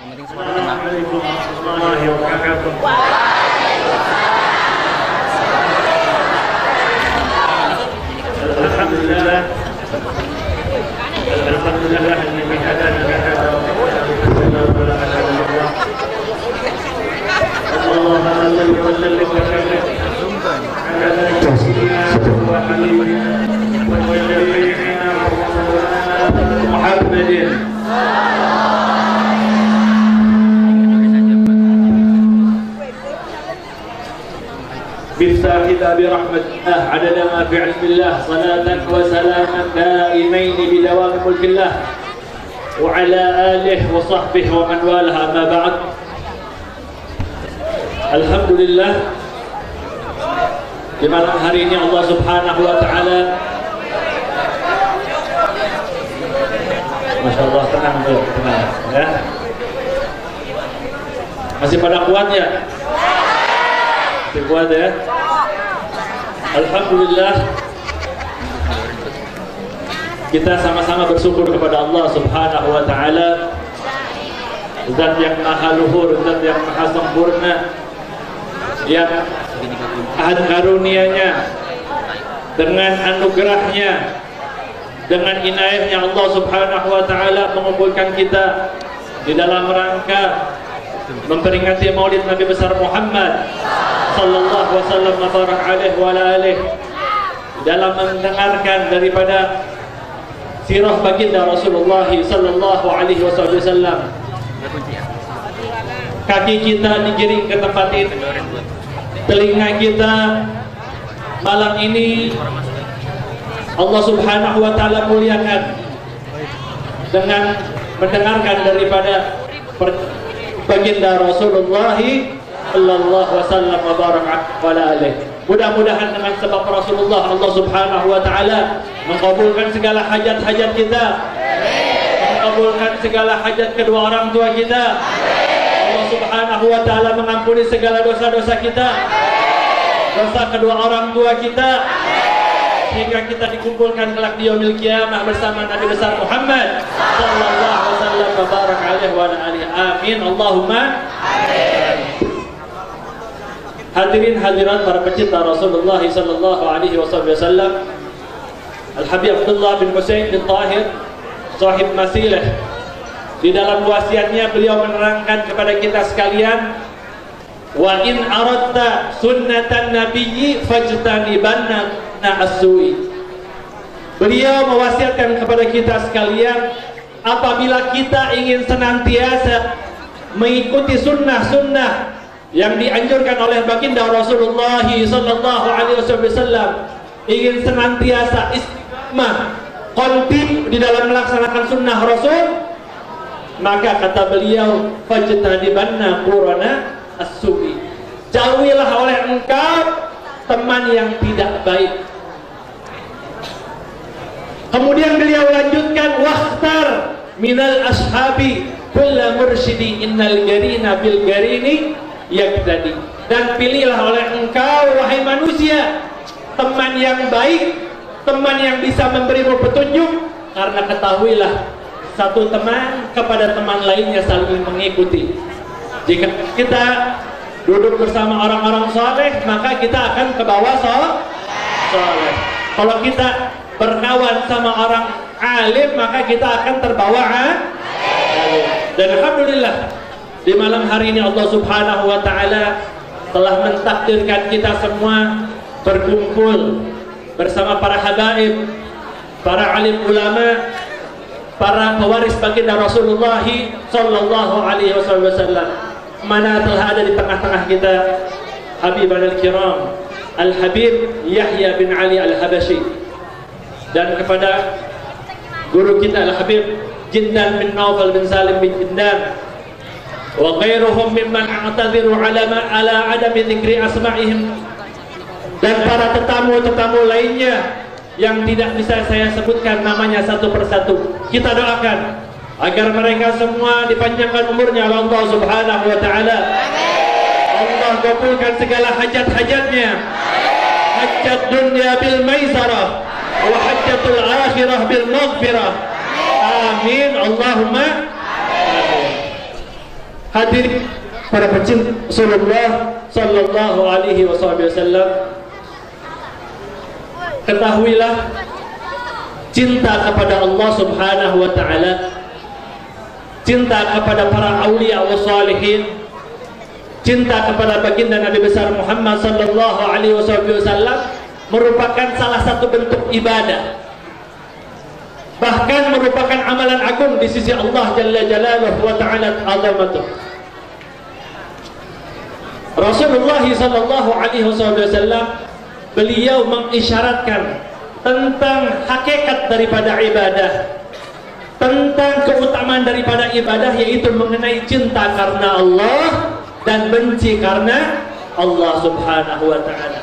penting semua tenang. Warahmatullahi wabarakatuh. Alhamdulillah. Alhamdulillah alladzi hadana li hadha wa la Allahumma salli wa sallim wa barik ala sayyidina wa habibina wa shafi'ina Muhammadin. بفتح كتاب رحمة الله عدد ما في علم الله صلاة وسلاما دائمين بدوام ملك الله وعلى آله وصحبه ومن والاه أما بعد. Alhamdulillah, di malam hari ini Allah Subhanahu wa Ta'ala, Masya Allah, tenang ya. Masih pada kuat ya? Masih kuat ya? Alhamdulillah, kita sama-sama bersyukur kepada Allah Subhanahu wa Ta'ala, Zat yang maha luhur, Zat yang maha sempurna, yang ahad karunia-Nya dengan anugerahnya, dengan inayahnya Allah Subhanahu wa Ta'ala mengumpulkan kita di dalam rangka memperingati Maulid Nabi besar Muhammad sallallahu wasallam wa barak alaihi wa alihi, dalam mendengarkan daripada sirah baginda Rasulullah sallallahu alaihi wasallam. Kaki kita digiring ke tempat ini, telinga kita malam ini Allah Subhanahu wa Ta'ala muliakan dengan mendengarkan daripada baginda Rasulullah sallallahu wasallam wa baraka wa alihi. Mudah-mudahan dengan sebab Rasulullah Allah Subhanahu wa Ta'ala mengabulkan segala hajat-hajat kita, mengabulkan segala hajat kedua orang tua kita. Allah Subhanahu wa Ta'ala mengampuni segala dosa-dosa kita, dosa kedua orang tua kita, sehingga kita dikumpulkan kelak di yaumil qiyamah bersama Nabi besar Muhammad sallallahu wasallam wa baraka alaihi wa alihi. Amin Allahumma amin. Hadirin hadirat para pecinta Rasulullah sallallahu alaihi wasallam, Al-Habib Abdullah bin Husain bin Tahir sahib Masilah, di dalam wasiatnya beliau menerangkan kepada kita sekalian, wa in aradta sunnatan nabiyyi fajtanibanna as-su'i. Beliau mewasiatkan kepada kita sekalian, apabila kita ingin senantiasa mengikuti sunnah-sunnah yang dianjurkan oleh baginda Rasulullah sallallahu alaihi wasallam, ingin senantiasa istiqamah kontin di dalam melaksanakan sunnah Rasul, maka kata beliau, fajtanibanna qurana as-su'i, jauhilah oleh engkau teman yang tidak baik. Kemudian beliau lanjutkan, wahtar minal ashabi kulla mursyidi innal garina bil garini yaqtadi, dan pilihlah oleh engkau wahai manusia teman yang baik, teman yang bisa memberimu petunjuk, karena ketahuilah satu teman kepada teman lainnya saling mengikuti. Jika kita duduk bersama orang-orang saleh, maka kita akan ke bawah saleh. Kalau kita berkawan sama orang alim, maka kita akan terbawa alim. Dan alhamdulillah, di malam hari ini Allah Subhanahu wa Ta'ala telah mentakdirkan kita semua berkumpul bersama para habaib, para alim ulama, para pewaris baginda Rasulullah sallallahu alaihi wasallam. Mana telah ada di tengah-tengah kita Habibana al-Kiram Al-Habib Yahya bin Ali Al-Habashi, dan kepada guru kita Al-Habib Jindan bin Naufal bin Salim bin Jindan wa ghairuhum mimman a'tadhiru ala adami dzikri asma'ihim, dan para tetamu-tetamu lainnya yang tidak bisa saya sebutkan namanya satu persatu. Kita doakan agar mereka semua dipanjangkan umurnya oleh Allah Subhanahu wa Ta'ala. Allah kabulkan segala hajat-hajatnya, hajat dunia bil maisarah wa hajatul akhirah bil maghfirah. Amin Allahumma amin. Hadirin para pecinta Rasulullah sallallahu alaihi wasallam, ketahuilah cinta kepada Allah Subhanahu wa taala, cinta kepada para aulia wa salihin, cinta kepada baginda Nabi besar Muhammad sallallahu alaihi wasallam merupakan salah satu bentuk ibadah, bahkan merupakan amalan agung di sisi Allah Jalla Jalaluhu wa ta'ala azamatuh. Rasulullah sallallahu alaihi wasallam beliau mengisyaratkan tentang hakikat daripada ibadah, tentang keutamaan daripada ibadah, yaitu mengenai cinta karena Allah dan benci karena Allah Subhanahu wa ta'ala.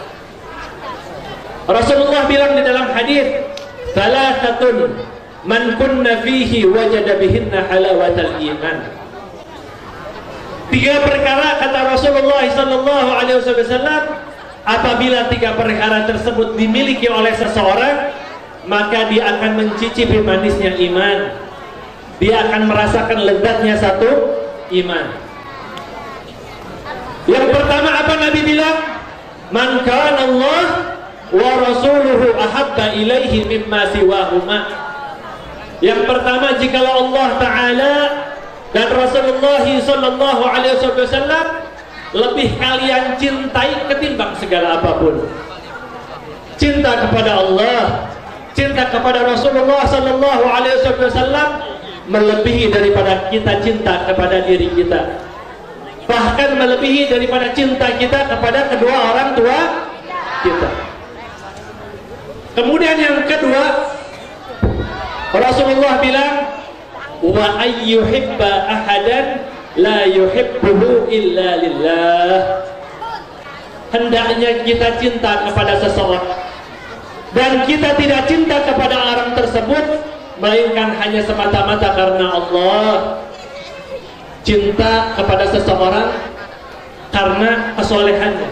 Rasulullah bilang di dalam hadis, "Thalathatun man kunna fihi wajada bihinna halawatal iman." 3 perkara kata Rasulullah sallallahu alaihi wasallam, apabila 3 perkara tersebut dimiliki oleh seseorang, maka dia akan mencicipi manisnya iman. Dia akan merasakan lezatnya satu iman. Yang pertama apa Nabi bilang? Man kana Allah wa rasuluhu ahabba ilaihi mimma siwahuma. Yang pertama, jikalau Allah Ta'ala dan Rasulullah sallallahu alaihi wasallam lebih kalian cintai ketimbang segala apapun. Cinta kepada Allah, cinta kepada Rasulullah sallallahu alaihi wasallam melebihi daripada kita cinta kepada diri kita, bahkan melebihi daripada cinta kita kepada kedua orang tua kita. Kemudian yang kedua, Rasulullah bilang, wa ayyuhibba ahadan la yuhibbuhu illa lillah. Hendaknya kita cinta kepada seseorang dan kita tidak cinta kepada orang tersebut melainkan hanya semata-mata karena Allah. Cinta kepada seseorang karena kesolehannya,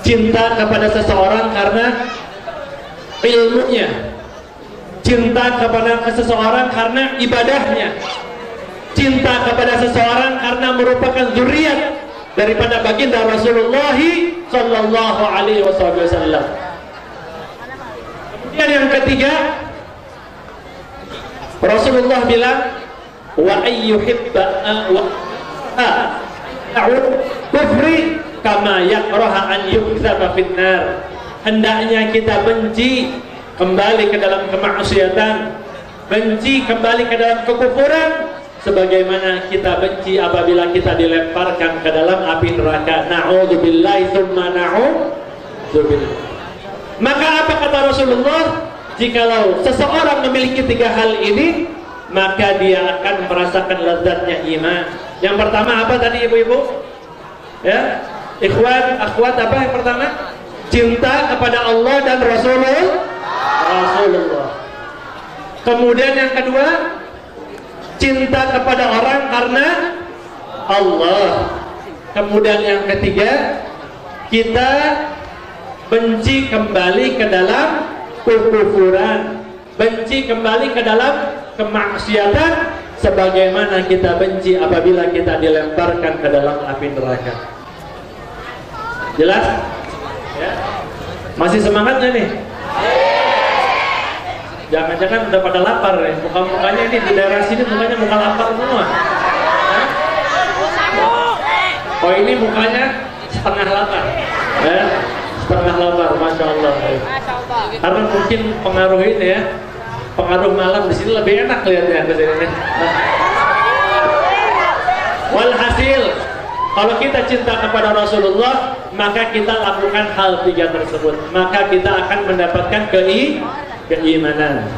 cinta kepada seseorang karena ilmunya, cinta kepada seseorang karena ibadahnya, cinta kepada seseorang karena merupakan zuriat daripada baginda Rasulullah sallallahu alaihi wasallam. Kemudian yang ketiga, Rasulullah bilang, wa ayyuhibba kufri kama yakraha an yukzaba finnar. Hendaknya kita benci kembali ke dalam kemaksiatan, benci kembali ke dalam kekufuran, sebagaimana kita benci apabila kita dilemparkan ke dalam api neraka. Na'udzubillahi tsumma na'udzubillah. Maka apa kata Rasulullah? Jikalau seseorang memiliki 3 hal ini, maka dia akan merasakan lezatnya iman. Yang pertama apa tadi ibu-ibu? Ya, ikhwan, akhwat, apa yang pertama? Cinta kepada Allah dan Rasulullah. Kemudian yang kedua, cinta kepada orang karena Allah. Kemudian yang ketiga, kita benci kembali ke dalam kekufuran, benci kembali ke dalam kemaksiatan, sebagaimana kita benci apabila kita dilemparkan ke dalam api neraka. Jelas? Ya. Masih semangat nggak nih? Jangan-jangan udah pada lapar nih. Muka-mukanya ini di daerah sini mukanya muka lapar semua. Hah? Oh ini mukanya setengah lapar. Ya? Setengah lapar, masya Allah. Karena mungkin pengaruh ini ya, pengaruh malam di sini lebih enak lihatnya ke sini. Walhasil, kalau kita cinta kepada Rasulullah, maka kita lakukan hal 3 tersebut, maka kita akan mendapatkan keimanan.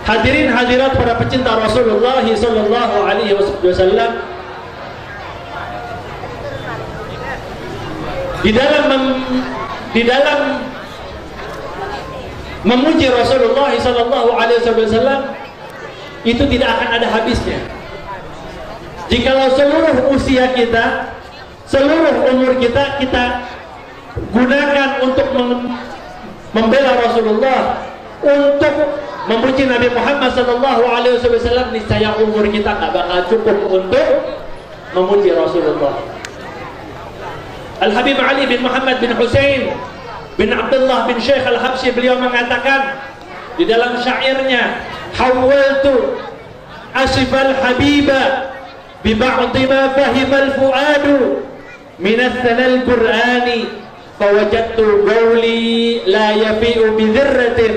Hadirin hadirat para pecinta Rasulullah sallallahu alaihi wasallam, di dalam memuji Rasulullah sallallahu alaihi wasallam itu tidak akan ada habisnya. Jikalau seluruh usia kita, seluruh umur kita gunakan untuk membela Rasulullah, untuk memuji Nabi Muhammad sallallahu alaihi wasallam, niscaya umur kita nggak bakal cukup untuk memuji Rasulullah. Al-Habib Ali bin Muhammad bin Husain bin Abdullah bin Syekh Al-Habsyi, beliau mengatakan di dalam syairnya, hawaltu asifal habiba bi ba'di ma fahimal fuadu min as-sanal qur'ani fawajadtu qawli la yafi'u bi dzirratin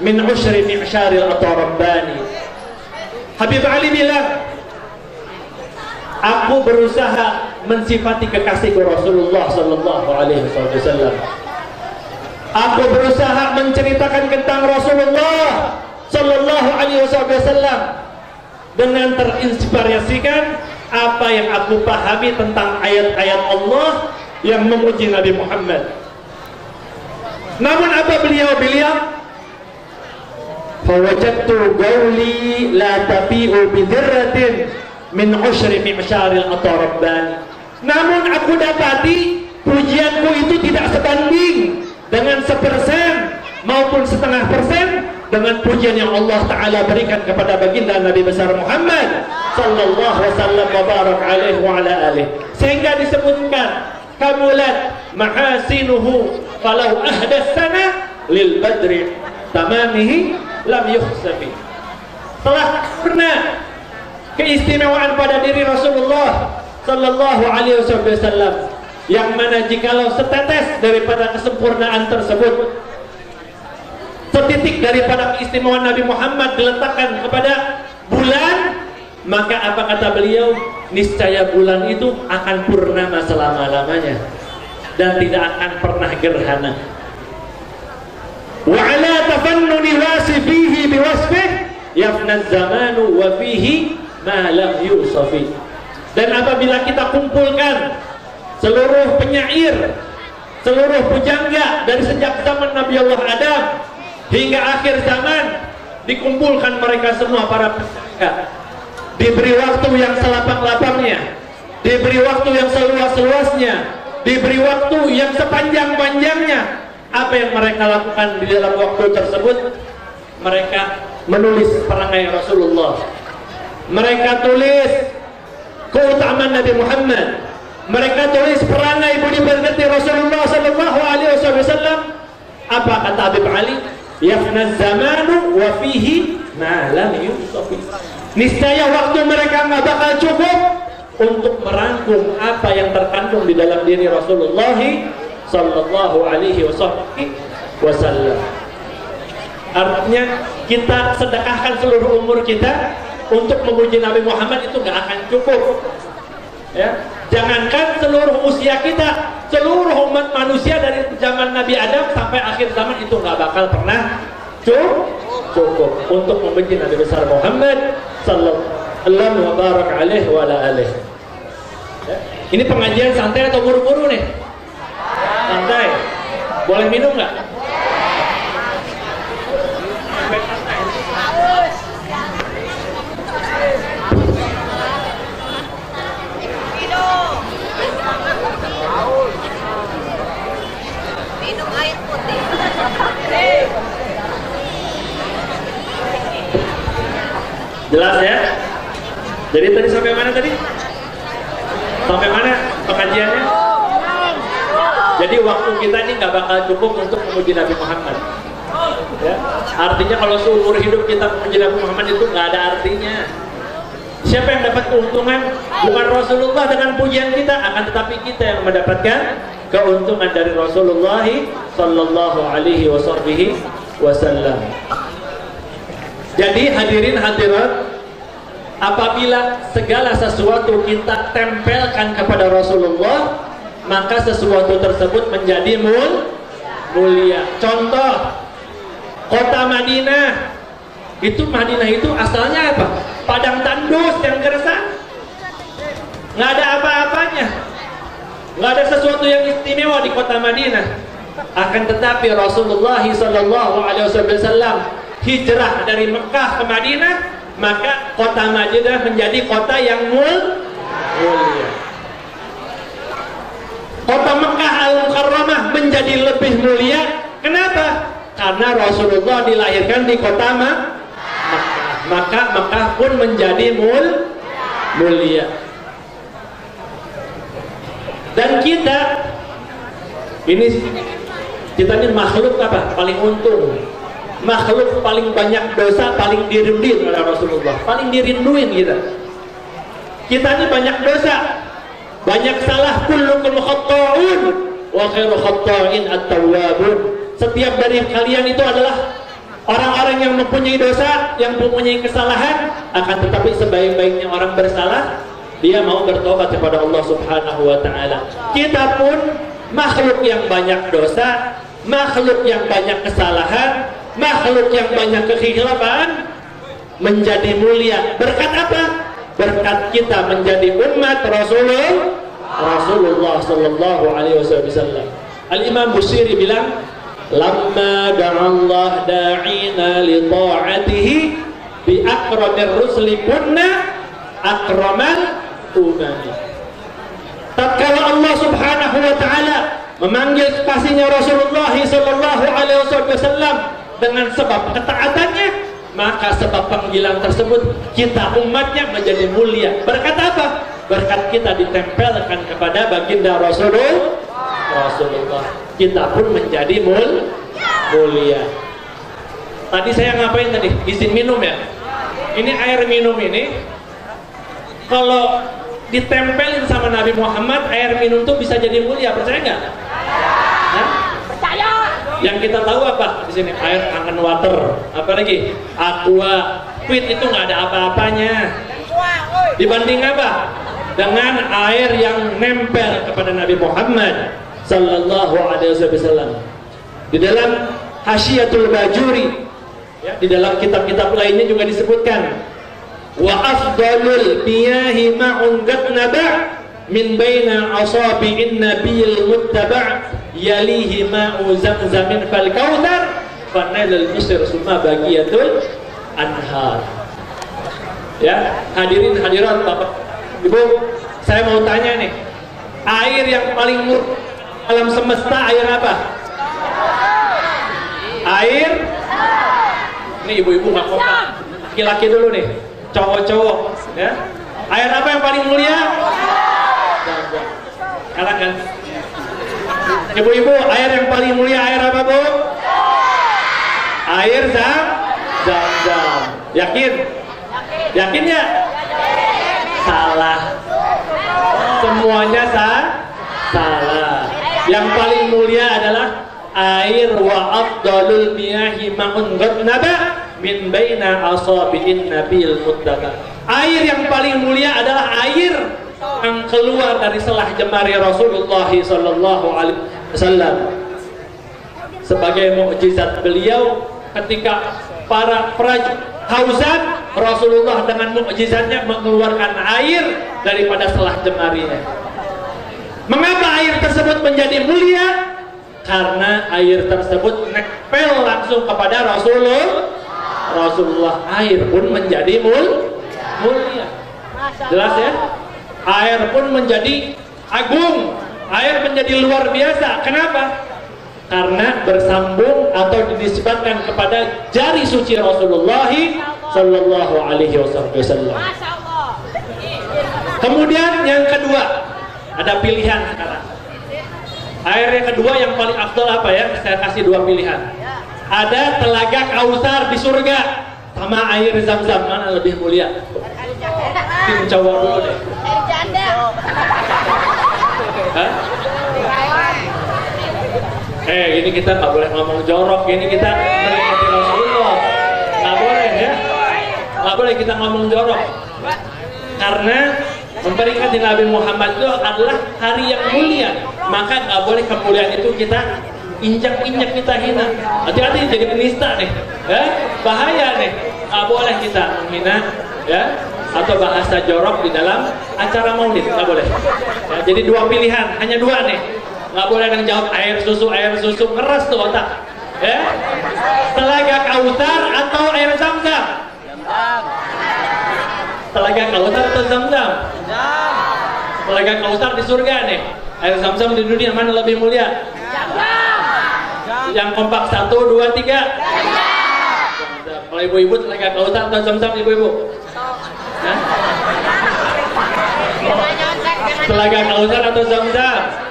min ushri mi'syaril atarabbani. Habib Ali bilang, aku berusaha mensifati kekasihku Rasulullah sallallahu alaihi wasallam. Aku berusaha menceritakan tentang Rasulullah sallallahu alaihi wasallam dengan terinspirasikan apa yang aku pahami tentang ayat-ayat Allah yang memuji Nabi Muhammad. Namun apa beliau? Fawajadtu qawli la tafi'u bi dzirratin min ushri mi'syaril atarabbani. Namun aku dapati pujianku itu tidak sebanding dengan 1% maupun 0,5% dengan pujian yang Allah Ta'ala berikan kepada baginda Nabi besar Muhammad sallallahu wasallam wa barak alaihi wa ala alihi, sehingga disebutkan kamulat mahasinuhu falau ahdatsana lil badri tamamihi lam yukhsafi. Telah pernah keistimewaan pada diri Rasulullah sallallahu alaihi wasallam, yang mana jikalau setetes daripada kesempurnaan tersebut, setitik daripada keistimewaan Nabi Muhammad diletakkan kepada bulan, maka apa kata beliau? Niscaya bulan itu akan purnama selama-lamanya dan tidak akan pernah gerhana. Wa ala tafannuni wasifihi biwasfih yafna zamanu wa fihi ma lam yusafi. Dan apabila kita kumpulkan seluruh penyair, seluruh pujangga dari sejak zaman Nabi Allah Adam hingga akhir zaman, dikumpulkan mereka semua para pujangga, diberi waktu yang selapang-lapangnya, diberi waktu yang seluas-luasnya, diberi waktu yang sepanjang-panjangnya. Apa yang mereka lakukan di dalam waktu tersebut? Mereka menulis perangai Rasulullah, mereka tulis keutamaan Nabi Muhammad, mereka tulis perangai budi pekerti Rasulullah sallallahu alaihi wasallam. Apa kata Habib Ali? Yafna zamanu wa fihi ma lam yusafi. Niscaya waktu mereka nggak bakal cukup untuk merangkum apa yang terkandung di dalam diri Rasulullah sallallahu alaihi wasallam. Artinya kita sedekahkan seluruh umur kita untuk memuji Nabi Muhammad itu nggak akan cukup. Ya, jangankan seluruh usia kita, seluruh umat manusia dari zaman Nabi Adam sampai akhir zaman itu nggak bakal pernah cukup untuk memuji Nabi besar Muhammad sallallahu alaihi wa alihi. Ya, ini pengajian santai atau buru-buru nih? Santai. Boleh minum nggak? Minum air putih. Jelas ya? Jadi tadi sampai mana tadi? Sampai mana pengajiannya? Jadi waktu kita ini nggak bakal cukup untuk memuji Nabi Muhammad. Ya? Artinya kalau seumur hidup kita memuji Nabi Muhammad itu nggak ada artinya. Siapa yang dapat keuntungan? Bukan Rasulullah dengan pujian kita, akan tetapi kita yang mendapatkan keuntungan dari Rasulullah sallallahu alaihi wasallam. Jadi hadirin hadirat, apabila segala sesuatu kita tempelkan kepada Rasulullah, maka sesuatu tersebut menjadi mulia. Contoh, kota Madinah. Madinah itu asalnya apa? Padang tandus yang gersang, nggak ada apa-apanya, nggak ada sesuatu yang istimewa di kota Madinah. Akan tetapi Rasulullah sallallahu alaihi wasallam hijrah dari Mekah ke Madinah, maka kota Madinah menjadi kota yang mulia. Kota Mekah Al-Mukarramah menjadi lebih mulia. Kenapa? Karena Rasulullah dilahirkan di kota Mekah. Maka Mekah pun menjadi mulia. Dan kita ini makhluk apa? Paling untung. Makhluk paling banyak dosa, paling dirinduin oleh Rasulullah. Paling dirinduin kita. Kita ini banyak dosa, banyak salah. Kullukum khatta'un wa khairu khatta'in at-tawwabun. Setiap dari kalian itu adalah orang-orang yang mempunyai dosa, yang mempunyai kesalahan. Akan tetapi sebaik-baiknya orang bersalah, dia mau bertobat kepada Allah Subhanahu wa ta'ala. Kita pun makhluk yang banyak dosa, makhluk yang banyak kesalahan, makhluk yang banyak kekhilafan, menjadi mulia. Berkat apa? Berkat kita menjadi umat Rasulullah sallallahu alaihi wasallam. Al-Imam Busiri bilang, lamma da'allah da'ina li ta'atihi bi akramir rusuli kunna akramal umami. Tatkala Allah Subhanahu wa ta'ala memanggil kasihnya Rasulullah sallallahu alaihi wasallam dengan sebab ketaatannya, maka sebab panggilan tersebut kita umatnya menjadi mulia. Berkat apa? Berkat kita ditempelkan kepada baginda Rasulullah. Kita pun menjadi mulia. Tadi saya ngapain tadi? Izin minum ya. Ini air minum ini kalau ditempelin sama Nabi Muhammad, air minum tuh bisa jadi mulia. Percaya nggak? Percaya. Yang kita tahu apa di sini? Air Kangen Water, apa lagi? Aqua, Quid itu nggak ada apa-apanya. Dibanding apa? Dengan air yang nempel kepada Nabi Muhammad sallallahu alaihi wasallam. Di dalam Hasyiatul Bajuri, ya, di dalam kitab-kitab lainnya juga disebutkan, wa afdalul miyahi ma'un qad naba' min baina asabi'in nabiyil muttaba' yalihi ma'u zamzamin fal kautsar fanalul misr summa baqiyatul anhar. Ya, hadirin hadirat Bapak Ibu, saya mau tanya nih, air yang paling murni alam semesta air apa? Air? Ini ibu-ibu nggak kompak, laki-laki dulu nih, cowok-cowok, ya. Air apa yang paling mulia? Kalah kan? Ibu-ibu, air yang paling mulia air apa, Bu? Air Zam-Zam. Yakin? Yakin ya? Salah. Semuanya salah. Yang paling mulia adalah air wa afdalul miyahi ma'un qad naba min baina asabi'in nabil muttaba. Air yang paling mulia adalah air yang keluar dari selah jemari Rasulullah sallallahu alaihi wasallam. Sebagai mukjizat beliau ketika para prajurit hauzan, Rasulullah dengan mukjizatnya mengeluarkan air daripada selah jemarinya. Mengapa air tersebut menjadi mulia? Karena air tersebut nempel langsung kepada Rasulullah. Air pun menjadi mulia. Jelas ya? Air pun menjadi agung. Air menjadi luar biasa. Kenapa? Karena bersambung atau dinisbatkan kepada jari suci Rasulullah sallallahu alaihi wasallam. Kemudian yang kedua, ada pilihan sekarang. Air yang kedua yang paling afdal apa ya? Saya kasih dua pilihan. Ada telaga Kautsar di surga sama air Zam-Zam, mana lebih mulia? Tim cowok dulu deh. Air janda. Hah? Ini kita nggak boleh ngomong jorok, ini kita mengikuti Rasulullah. Nggak boleh ya, nggak boleh kita ngomong jorok. Karena memperingati Nabi Muhammad itu adalah hari yang mulia, maka nggak boleh kemuliaan itu kita injak-injak, kita hina. Hati-hati jadi penista nih, ya, bahaya nih. Nggak boleh kita menghina, ya, atau bahasa jorok di dalam acara maulid, nggak boleh. Ya, jadi dua pilihan, hanya dua nih. Nggak boleh yang jawab air susu, ngeres tuh otak. Ya? Telaga Kautsar atau air Zam-Zam? Telaga Kautsar atau Zam-Zam? Telaga Kautsar di surga nih. Air Zam-Zam di dunia mana lebih mulia? Yang kompak 1, 2, 3. Kalau ibu-ibu telaga Kautsar atau Zam-Zam ibu-ibu? Telaga Kautsar atau Zam-Zam?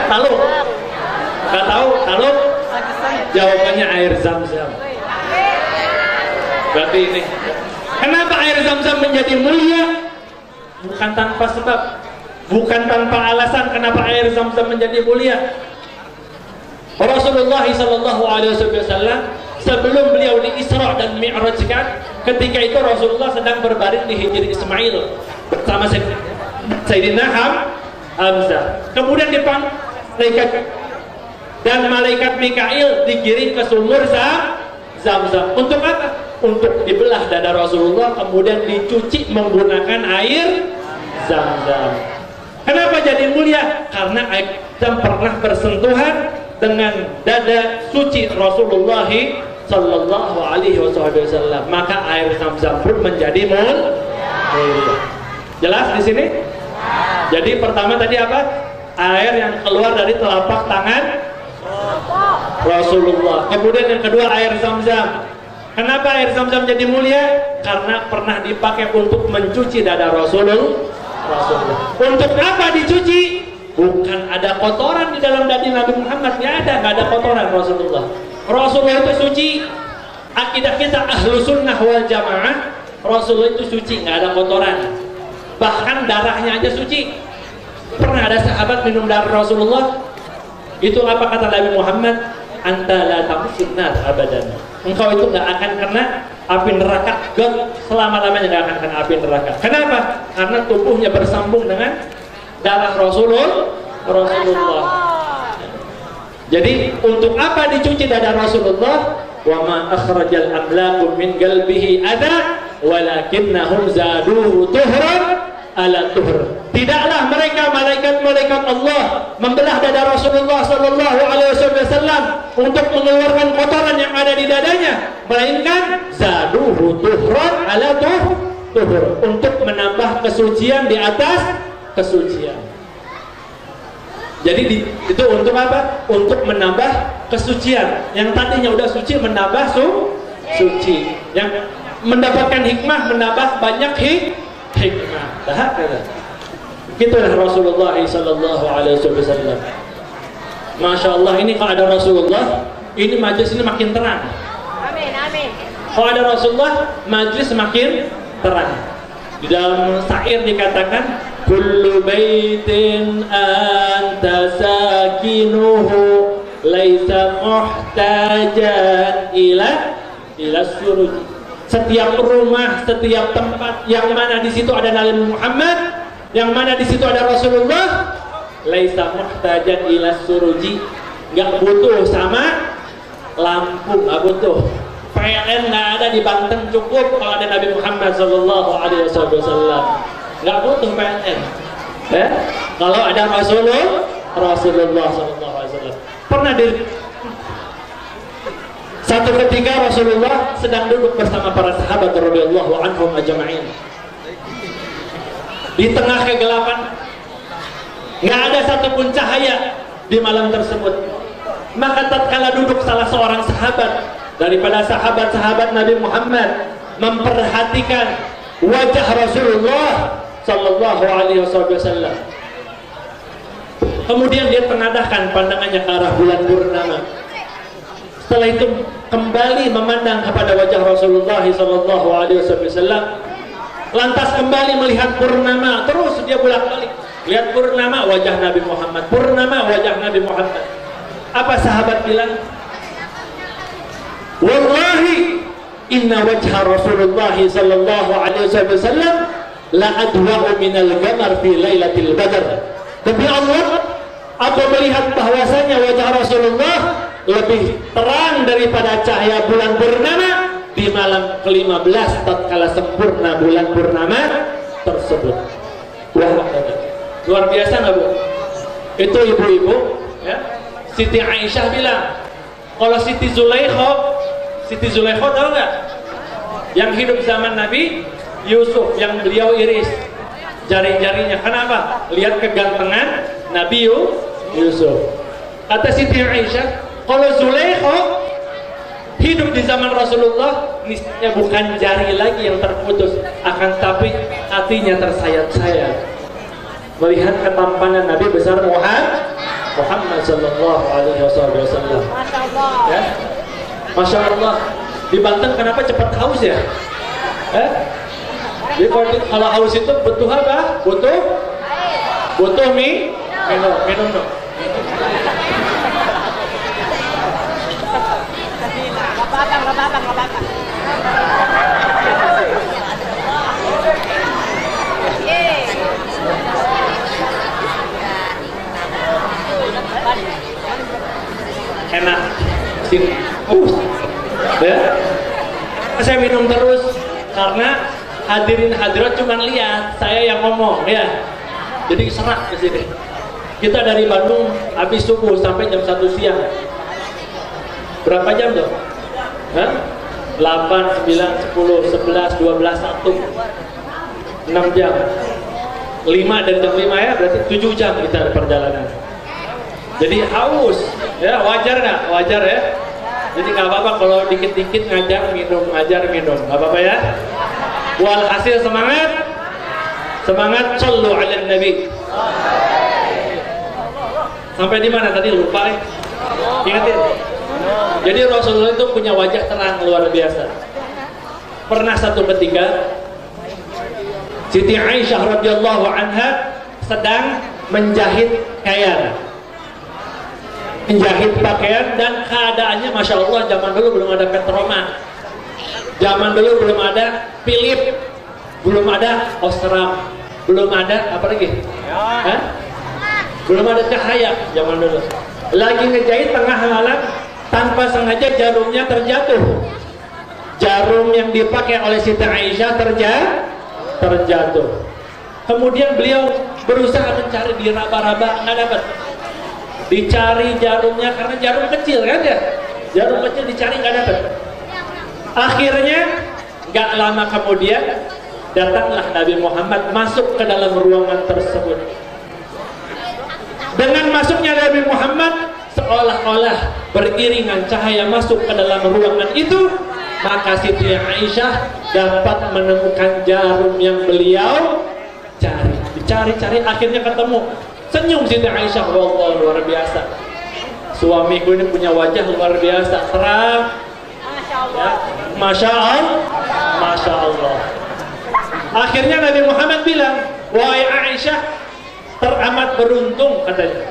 Taluk? Gak tahu? Taluk? Jawabannya air Zam-Zam. Berarti ini. Kenapa air Zam-Zam menjadi mulia? Bukan tanpa sebab, bukan tanpa alasan kenapa air Zam-Zam menjadi mulia. Rasulullah SAW sebelum beliau di Isra dan Mi'rajkan, ketika itu Rasulullah sedang berbaring di Hijri Ismail bersama Sayyidina Hamzah. Kemudian malaikat dan malaikat Mikail digiring ke sumur Zam-Zam. Untuk apa? Untuk dibelah dada Rasulullah, kemudian dicuci menggunakan air Zam-Zam. Kenapa jadi mulia? Karena air Zam pernah bersentuhan dengan dada suci Rasulullah Sallallahu Alaihi Wasallam. Maka air Zam-Zam pun menjadi mulia. Jelas di sini? Jadi pertama tadi apa? Air yang keluar dari telapak tangan Rasulullah. Kemudian yang kedua air Zam-Zam. Kenapa air Zam-Zam jadi mulia? Karena pernah dipakai untuk mencuci dada Rasulullah. Untuk apa dicuci? Bukan ada kotoran di dalam dada Nabi Muhammad. Nggak ada kotoran Rasulullah. Rasulullah itu suci. Akidah kita ahlu sunnah wal jamaah, Rasulullah itu suci, nggak ada kotoran. Bahkan darahnya aja suci. Pernah ada sahabat minum darah Rasulullah. Itu apa kata Nabi Muhammad? Anta la taqsin nar abadan. Engkau itu nggak akan kena api neraka, selama-lamanya nggak akan kena api neraka. Kenapa? Karena tubuhnya bersambung dengan darah Rasulullah. Jadi untuk apa dicuci dada Rasulullah? Wa ma akhrajal amlaku min qalbihi adha walakinnahum zaduhu tuhran ala tuhr. Tidaklah mereka malaikat-malaikat Allah membelah dada Rasulullah sallallahu alaihi wasallam untuk mengeluarkan kotoran yang ada di dadanya, melainkan zaduhu tuhran ala tuhr, untuk menambah kesucian di atas kesucian. Jadi itu untuk apa? Untuk menambah kesucian. Yang tadinya udah suci menambah suci. Yang mendapatkan hikmah menambah banyak hikmah. Gitulah Rasulullah sallallahu alaihi wasallam. Masya Allah, ini kalau ada Rasulullah, ini majlis ini makin terang. Amin, amin. Kalau ada Rasulullah, majlis makin terang. Di dalam syair dikatakan, kullu baitin anta sakinuhu laisa muhtajan ila suruj. Setiap rumah, setiap tempat yang mana di situ ada Nabi Muhammad, yang mana di situ ada Rasulullah, laisa muhtajan ila suruji, nggak butuh sama lampu, nggak butuh. PLN nggak ada di Banten, cukup kalau ada Nabi Muhammad sallallahu alaihi wasallam. Nggak butuh PLN. Kalau ada Rasulullah sallallahu alaihi wasallam. Pernah satu ketika Rasulullah sedang duduk bersama para sahabat radhiyallahu anhum ajma'in. Di tengah kegelapan, nggak ada satupun cahaya di malam tersebut. Maka tatkala duduk salah seorang sahabat daripada sahabat-sahabat Nabi Muhammad memperhatikan wajah Rasulullah sallallahu alaihi wasallam. Kemudian dia tengadahkan pandangannya ke arah bulan purnama. Setelah itu kembali memandang kepada wajah Rasulullah sallallahu alaihi wasallam. Lantas kembali melihat purnama, terus dia bolak-balik lihat purnama wajah Nabi Muhammad, purnama wajah Nabi Muhammad. Apa sahabat bilang? Wallahi inna wajha Rasulullah sallallahu alaihi wasallam la adwa'u minal qamar fi lailatul badr. Demi Allah, aku melihat bahwasanya wajah Rasulullah lebih terang daripada cahaya bulan purnama di malam ke-15 tatkala sempurna bulan purnama tersebut. Wah, luar biasa nggak Bu? Itu ibu-ibu ya, Siti Aisyah bilang, kalau Siti Zulaikha tahu nggak? Yang hidup zaman Nabi Yusuf, yang beliau iris jari-jarinya. Kenapa? Lihat kegantengan Nabi Yusuf. Kata Siti Aisyah, kalau Zulaikha hidup di zaman Rasulullah, niscaya bukan jari lagi yang terputus, akan tapi hatinya tersayat-sayat. melihat ketampanan Nabi besar Muhammad sallallahu alaihi wasallam. Masya Allah. Ya, Masya Allah. Di Banten kenapa cepat haus ya? Jadi kalau haus itu butuh apa? Butuh minum dong. Nggak apa-apa. Enak. Sini. Ya. Saya minum terus karena hadirin hadirat cuma lihat, saya yang ngomong ya. Jadi serak ke sini. Kita dari Bandung habis subuh sampai jam 1 siang. Berapa jam tuh? 8, 9, 10, 11, 12, 1 6 jam 5 dari jam 5 ya, berarti 7 jam kita perjalanan. Jadi haus ya, wajar nggak? Wajar ya. Jadi nggak apa-apa kalau dikit-dikit ngajar minum, nggak apa-apa ya. Walhasil semangat sallu ala nabi. Sampai di mana tadi lupa nih? Ingatin. Jadi Rasulullah itu punya wajah terang luar biasa. Pernah satu ketika Siti Aisyah radhiyallahu anha sedang menjahit pakaian dan keadaannya Masya Allah, zaman dulu belum ada petroma, zaman dulu belum ada Philip, belum ada Osram, belum ada apa lagi? Belum ada cahaya zaman dulu. Lagi ngejahit tengah malam, tanpa sengaja jarumnya terjatuh. Jarum yang dipakai oleh Siti Aisyah terjatuh. Kemudian beliau berusaha mencari di raba-raba, nggak dapat. Dicari jarumnya karena jarum kecil kan ya, jarum kecil dicari nggak dapat. Akhirnya nggak lama kemudian datanglah Nabi Muhammad masuk ke dalam ruangan tersebut. Dengan masuknya Nabi Muhammad seolah-olah beriringan cahaya masuk ke dalam ruangan itu, maka Siti Aisyah dapat menemukan jarum yang beliau cari, akhirnya ketemu. Senyum Siti Aisyah, wallah luar biasa. Suamiku ini punya wajah luar biasa, terang. Masya Allah. Akhirnya Nabi Muhammad bilang, wahai Aisyah, teramat beruntung katanya.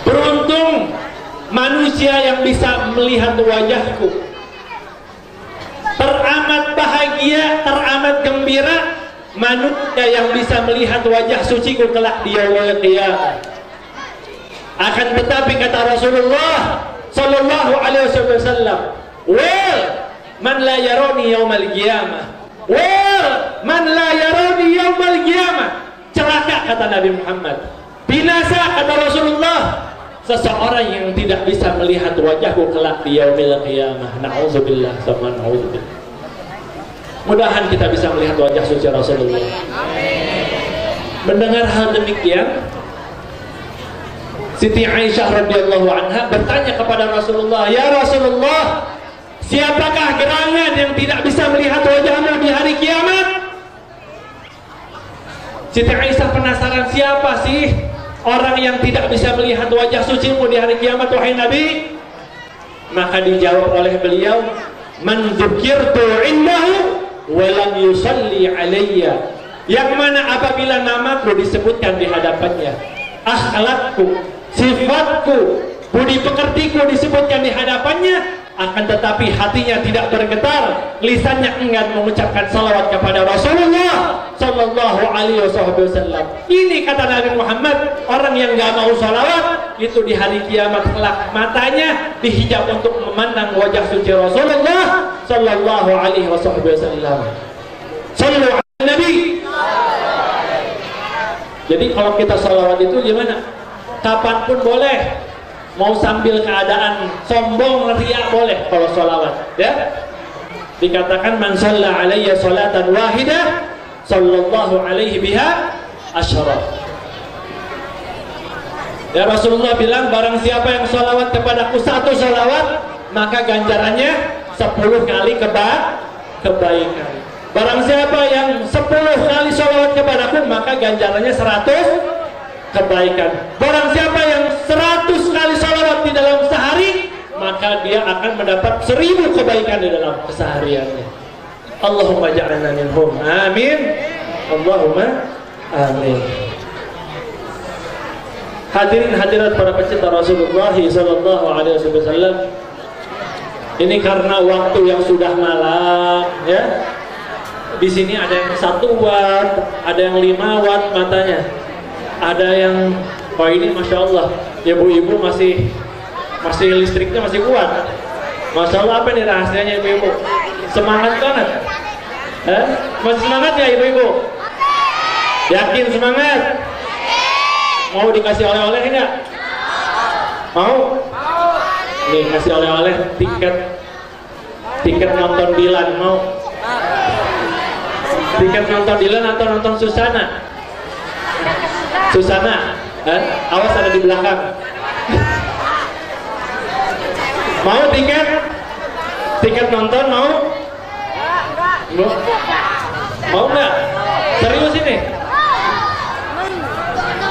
Beruntung manusia yang bisa melihat wajahku. Teramat bahagia, teramat gembira manusia yang bisa melihat wajah suciku kelak di yaumil qiyamah. Akan tetapi kata Rasulullah sallallahu alaihi wasallam, "Well, man la yarani yaumal qiyamah. Well, man la yarani yaumal qiyamah." Celaka kata Nabi Muhammad. Binasa kata Rasulullah, seseorang yang tidak bisa melihat wajahku kelak di yaumil qiyamah. Na'udzubillah sama na'udzubillah. Mudahan kita bisa melihat wajah suci Rasulullah. Mendengar hal demikian, Siti Aisyah radhiyallahu anha bertanya kepada Rasulullah, "Ya Rasulullah, siapakah gerangan yang tidak bisa melihat wajahmu di hari kiamat?" Siti Aisyah penasaran, siapa sih orang yang tidak bisa melihat wajah sucimu di hari kiamat wahai Nabi? Maka dijawab oleh beliau, "Man dzukirtu indahu wa lam yusalli alayya." Yang mana apabila namaku disebutkan di hadapannya, akhlakku, sifatku, budi pekertiku disebutkan di hadapannya, akan tetapi hatinya tidak bergetar, lisannya enggan mengucapkan salawat kepada Rasulullah sallallahu alaihi wasallam. Ini kata Nabi Muhammad, orang yang enggak mau salawat itu di hari kiamat kelak matanya dihijab untuk memandang wajah suci Rasulullah sallallahu alaihi wasallam. Sallu ala Nabi. Jadi kalau kita salawat itu gimana? Kapanpun boleh. Mau sambil keadaan sombong, riya boleh kalau sholawat ya. Dikatakan man shalla alayya sholatan wahidah sallallahu alaihi biha asyara. Ya Rasulullah bilang, barang siapa yang sholawat kepadaku satu sholawat, maka ganjarannya 10 kali kebaikan. Barang siapa yang 10 kali sholawat kepadaku, maka ganjarannya 100 kebaikan. Barang siapa yang 100 kali sholawat di dalam sehari, maka dia akan mendapat 1000 kebaikan di dalam kesehariannya. Allahumma ja'alna minhum. Amin. Allahumma amin. Hadirin hadirat para pecinta Rasulullah sallallahu alaihi wasallam. Ini karena waktu yang sudah malam, ya. Di sini ada yang 1 watt, ada yang 5 watt matanya. Ada yang, oh ini masya Allah, ibu-ibu masih listriknya masih kuat. Masya Allah, apa nih rahasianya ibu-ibu? Semangat banget. Masih semangat ya ibu-ibu? Yakin semangat? Mau dikasih oleh-oleh enggak? Mau? Nih kasih oleh-oleh tiket nonton Dilan, mau? Tiket nonton Dilan atau nonton Susana? Susana, awas ada di belakang. Mau tiket? Tiket nonton mau? Mau nggak? Serius ini?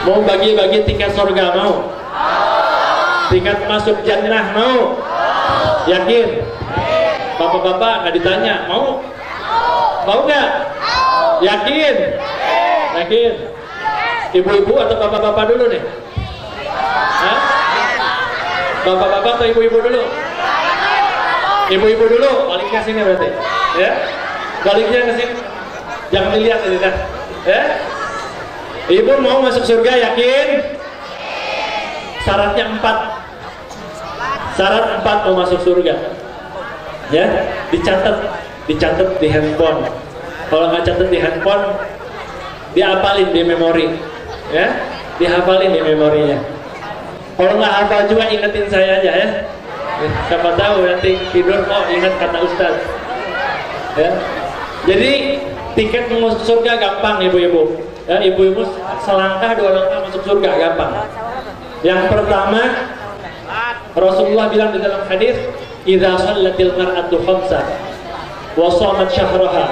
Mau bagi-bagi tiket surga mau? Tiket masuk jannah mau? Yakin? Bapak-bapak nggak ditanya mau? Mau nggak? Yakin? Yakin? Ibu-ibu atau bapak-bapak dulu nih? Hah? Bapak-bapak atau ibu-ibu dulu? Ibu-ibu dulu, balik ke sini berarti. Ya? Baliknya ke sini. Jangan dilihat ini dah. Ya? Ibu mau masuk surga, yakin? Syaratnya 4. Syarat 4 mau masuk surga. Ya, dicatat di handphone. Kalau nggak catat di handphone, dihafalin di memori. Ya, dihafalin di memorinya. Kalau nggak hafal juga ingetin saya aja ya. Siapa tahu nanti tidur, oh ingat kata Ustaz. Ya. Jadi tiket masuk surga gampang ibu-ibu. Ya, ibu-ibu selangkah 2 langkah masuk surga gampang. Yang pertama, Rasulullah bilang di dalam hadis, "Idza shallatil mar'atu khamsa wa shamat syahraha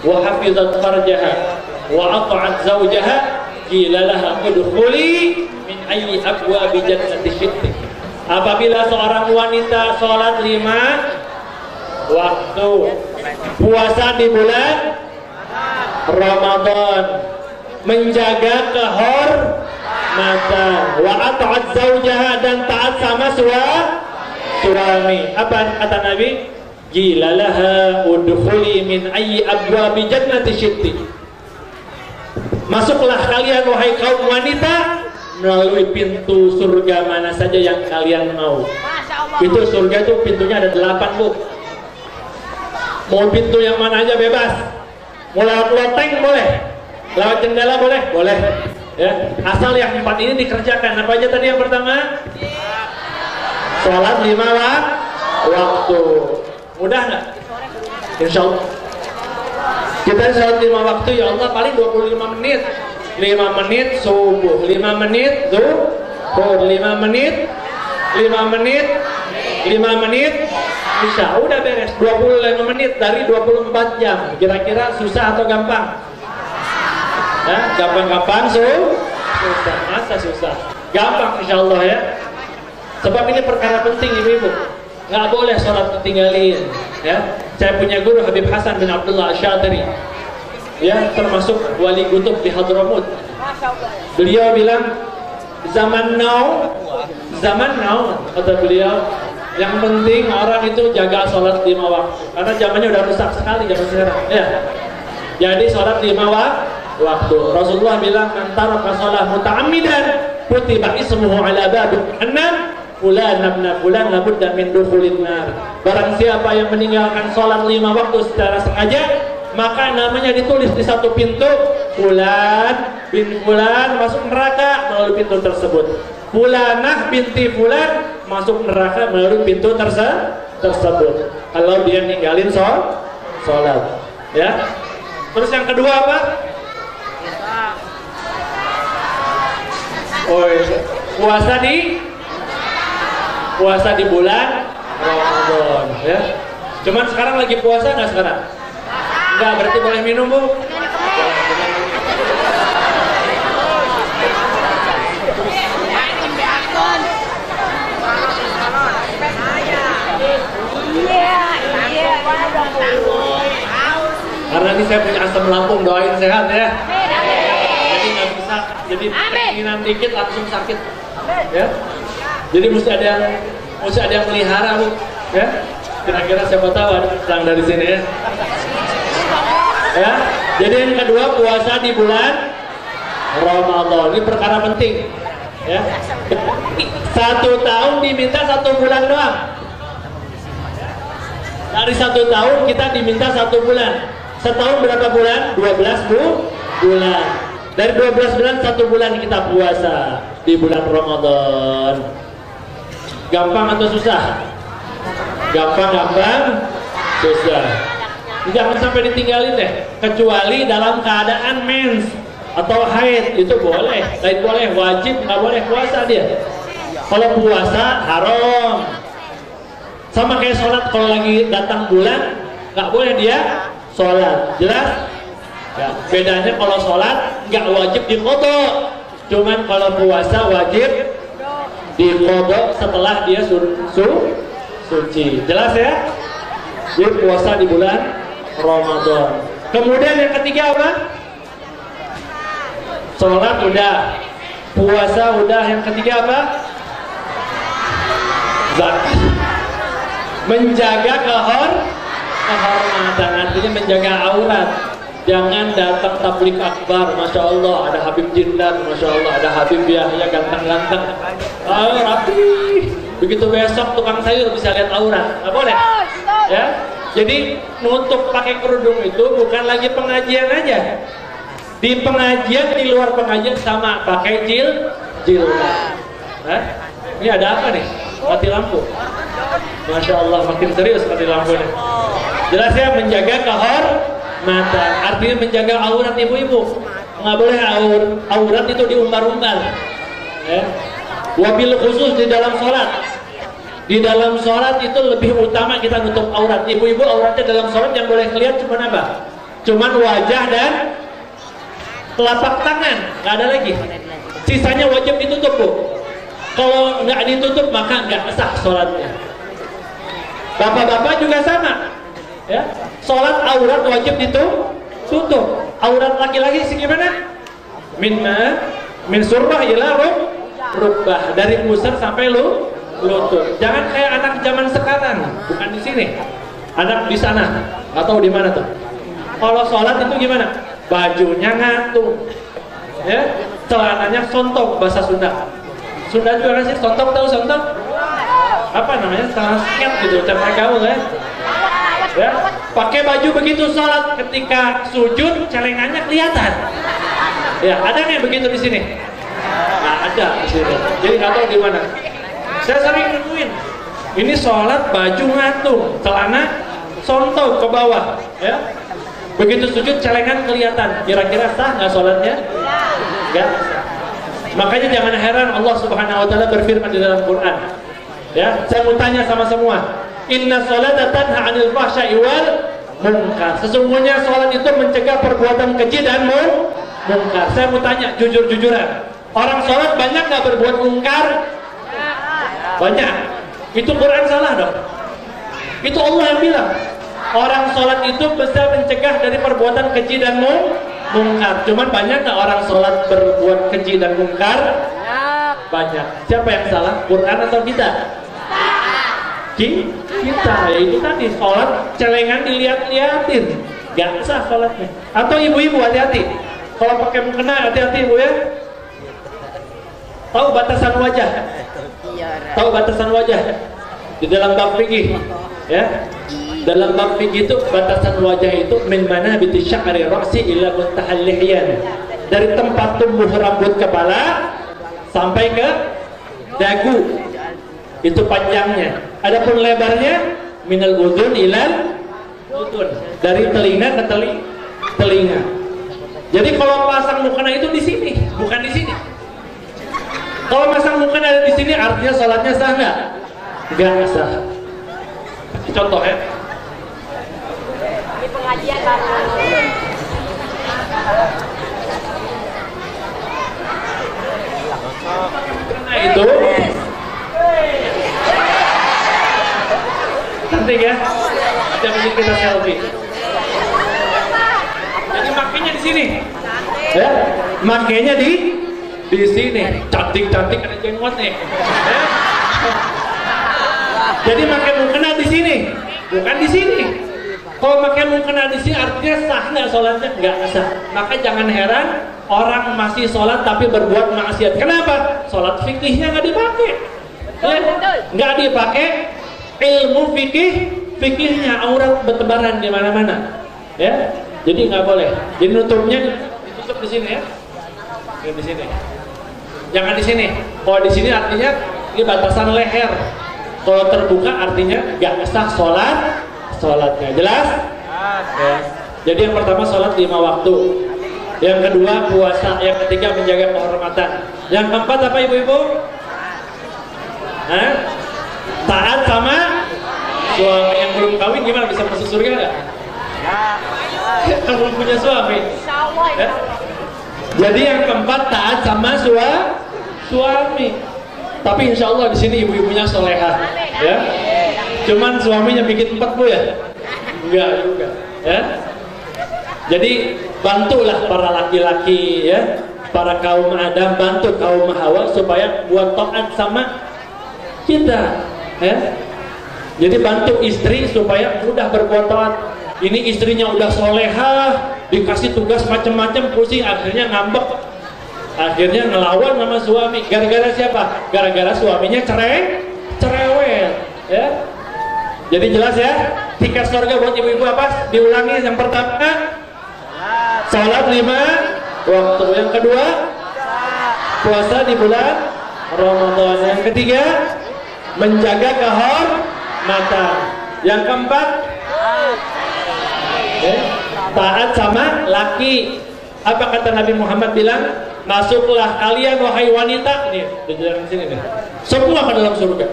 wa hafizat farjaha wa ata'at zawjaha qila laha udkhuli min ayyi abwabi jannati syi'ti." Apabila seorang wanita sholat 5 waktu, puasa di bulan Ramadan, menjaga kehormatan, wa ata'at zawjaha, dan taat sama suami. Apa kata Nabi? Qila laha udkhuli min ayyi abwabi jannati syi'ti. Masuklah kalian wahai kaum wanita melalui pintu surga mana saja yang kalian mau. Itu surga itu pintunya ada 8, Bu. Mau pintu yang mana aja bebas. Mau lewat loteng boleh, lewat jendela boleh, boleh. Ya, asal yang 4 ini dikerjakan. Apa aja tadi yang pertama? Sholat 5 waktu. Mudah nggak? Insya Allah. Kita sholat 5 waktu, ya Allah, paling 25 menit. 5 menit subuh, 5 menit zuhur, 5 menit, 5 menit, 5 menit isya. Udah beres. 25 menit dari 24 jam. Kira-kira susah atau gampang? Gampang-gampang susah. Masa susah? Gampang insya Allah ya. Sebab ini perkara penting ibu-ibu. Nggak boleh sholat ditinggalin. Ya. Saya punya guru Habib Hasan bin Abdullah Asy'adhari. Ya, termasuk wali kutub di Hadramut. Beliau bilang, zaman now, kata beliau, yang penting orang itu jaga sholat 5 waktu. Karena zamannya udah rusak sekali zaman sekarang. Ya. Jadi sholat 5 waktu. Rasulullah bilang, antara sholat muta'ammidan kutiba ismuhu ala babin jahannam fulan nabna fulan labudda min dukhulin nar. Barang siapa yang meninggalkan sholat 5 waktu secara sengaja, maka namanya ditulis di satu pintu, fulan bin fulan masuk neraka melalui pintu tersebut. Fulanah binti fulan masuk neraka melalui pintu tersebut. Kalau dia ninggalin sholat. Ya. Terus yang kedua apa? Puasa di bulan Ramadan. Ya. Cuman sekarang lagi puasa nggak sekarang? Enggak, berarti boleh minum, Bu. Karena ini saya punya asam lambung, doain sehat ya. Jadi nggak bisa, jadi keinginan dikit langsung sakit, ya. Jadi mesti ada yang melihara, Bu, ya. Kira-kira siapa tahu ada yang dari sini ya. Ya. Jadi yang kedua, puasa di bulan Ramadan. Ini perkara penting, ya. 1 tahun diminta 1 bulan doang. Dari 1 tahun kita diminta 1 bulan. Setahun berapa bulan? 12 bulan. Dari 12 bulan 1 bulan kita puasa di bulan Ramadan. Gampang atau susah? Gampang, susah. Jangan sampai ditinggalin deh. Kecuali dalam keadaan mens atau haid, itu boleh. Haid boleh, wajib nggak boleh puasa dia. Kalau puasa haram. Sama kayak sholat, kalau lagi datang bulan nggak boleh dia sholat. Jelas? Ya, bedanya kalau sholat nggak wajib diqodho, cuman kalau puasa wajib diqodho setelah dia suci. Jelas ya? Jadi puasa di bulan Ramadan. Kemudian yang ketiga apa? Sholat udah, puasa udah. Yang ketiga apa? Zakat. Menjaga kehormatan, artinya menjaga aurat. Jangan datang tablik akbar, masya Allah ada Habib Jindan, masya Allah ada Habib Yahya ganteng-ganteng, rapi. Begitu besok tukang sayur bisa lihat aurat, nggak boleh. Ya, jadi nutup pakai kerudung itu bukan lagi pengajian aja. Di pengajian, di luar pengajian sama pakai jilbab. Ini ada apa nih? Mati lampu. Masya Allah, makin serius mati lampunya. Jelas ya, menjaga kehormatan, artinya menjaga aurat ibu-ibu. Nggak boleh aurat itu diumbar-umbar. Ya. Wabil khusus di dalam sholat. Di dalam sholat itu lebih utama kita nutup aurat. Ibu-ibu auratnya dalam sholat yang boleh kelihatan cuma apa? Cuman wajah dan telapak tangan, nggak ada lagi. Sisanya wajib ditutup, Bu. Kalau nggak ditutup maka nggak sah sholatnya. Bapak-bapak juga sama, ya. Sholat aurat wajib ditutup. Aurat laki-laki sih gimana? Min surrah ila rubbah, dari pusar sampai lutut. Jangan kayak anak zaman sekarang, bukan di sini. Anak di sana atau di mana tuh? Kalau sholat itu gimana? Bajunya ngatung, ya. Celananya sontok, bahasa Sunda. Sunda juga kan sih, sontok, tahu sontok? Apa namanya? Celana sket gitu, cara gaul ya. Ya, pakai baju begitu sholat, ketika sujud celengannya kelihatan. Ya, ada nggak begitu di sini? Nah, ada di sini. Jadi nggak tahu di mana. Saya sering nemuin. Ini sholat baju ngatung, celana sontok ke bawah, ya. Begitu sujud celengan kelihatan. Kira-kira sah nggak sholatnya? Enggak. Makanya jangan heran Allah Subhanahu Wa Taala berfirman di dalam Quran. Ya, saya mau tanya sama semua. Inna sholata tanha 'anil fahsya'i wal munkar. Sesungguhnya sholat itu mencegah perbuatan keji dan munkar. Saya mau tanya jujur-jujuran. Orang sholat banyak nggak berbuat munkar? Banyak. Itu Quran salah dong. Itu Allah yang bilang. Orang sholat itu bisa mencegah dari perbuatan keji dan munkar. Cuman banyak nggak orang sholat berbuat keji dan munkar? Banyak. Siapa yang salah? Quran atau kita? Kita. Ya itu tadi, sholat celengan dilihat-liatin, gak sah sholatnya. Atau ibu-ibu hati-hati, kalau pakai mukena hati-hati ibu ya. Tahu batasan wajah? Tahu batasan wajah? Di dalam bab fikih, ya. Dalam bab fikih itu batasan wajah itu min manabiti sya'ri ra'si ila muntahal lihyan. Dari tempat tumbuh rambut kepala sampai ke dagu. Itu panjangnya. Adapun lebarnya minal udhun ilal udhun, dari telinga ke telinga. Jadi kalau pasang mukena itu di sini, bukan di sini. Kalau pasang mukena ada di sini, artinya sholatnya sah nggak? Nggak sah. Contoh ya. pengajian baru. Nah itu cantik ya. Jangan bikin kita selfie. Jadi makanya di sini. Ya, makanya di sini cantik-cantik ada jenggot nih. Ya. Jadi makan mukena di sini, bukan di sini. Kalau makan mukena di sini artinya sah nggak sholatnya? Nggak sah. Maka jangan heran orang masih sholat tapi berbuat maksiat. Kenapa? Sholat fikihnya nggak dipakai. Nggak dipakai ilmu fikihnya, aurat bertebaran di mana-mana. Ya, jadi nggak boleh. Jadi nutupnya ditutup di sini ya. Di sini. Jangan di sini. Kalau di sini artinya ini batasan leher. Kalau terbuka artinya nggak sah sholatnya. Jelas? Ya. Jadi yang pertama sholat 5 waktu. Yang kedua puasa. Yang ketiga menjaga kehormatan. Yang keempat apa ibu-ibu? Taat sama suami. Yang belum kawin gimana, bisa masuk surga nggak? Kalau belum punya suami. Ya? Jadi yang keempat taat sama suami. Tapi insya Allah di sini ibu-ibunya solehah, ya. Cuman suaminya bikin 4 bu ya? Enggak juga, ya. Jadi bantulah para laki-laki, ya, para kaum Adam, bantu kaum Hawa supaya buat taat sama kita, ya. Jadi bantu istri supaya mudah berbuat taat. Ini istrinya udah solehah, dikasih tugas macam-macam, pusing, akhirnya ngambek. Akhirnya ngelawan sama suami. Gara-gara siapa? Gara-gara suaminya cerewet, ya. Jadi jelas ya. Tiket surga buat ibu-ibu apa? Diulangi. Yang pertama, sholat 5 waktu. Yang kedua, puasa di bulan Ramadan. Yang ketiga, menjaga kehormatan. Yang keempat, taat sama laki. Apa kata Nabi Muhammad bilang? Masuklah kalian wahai wanita, nih di jalan sini nih, semua ke dalam surga.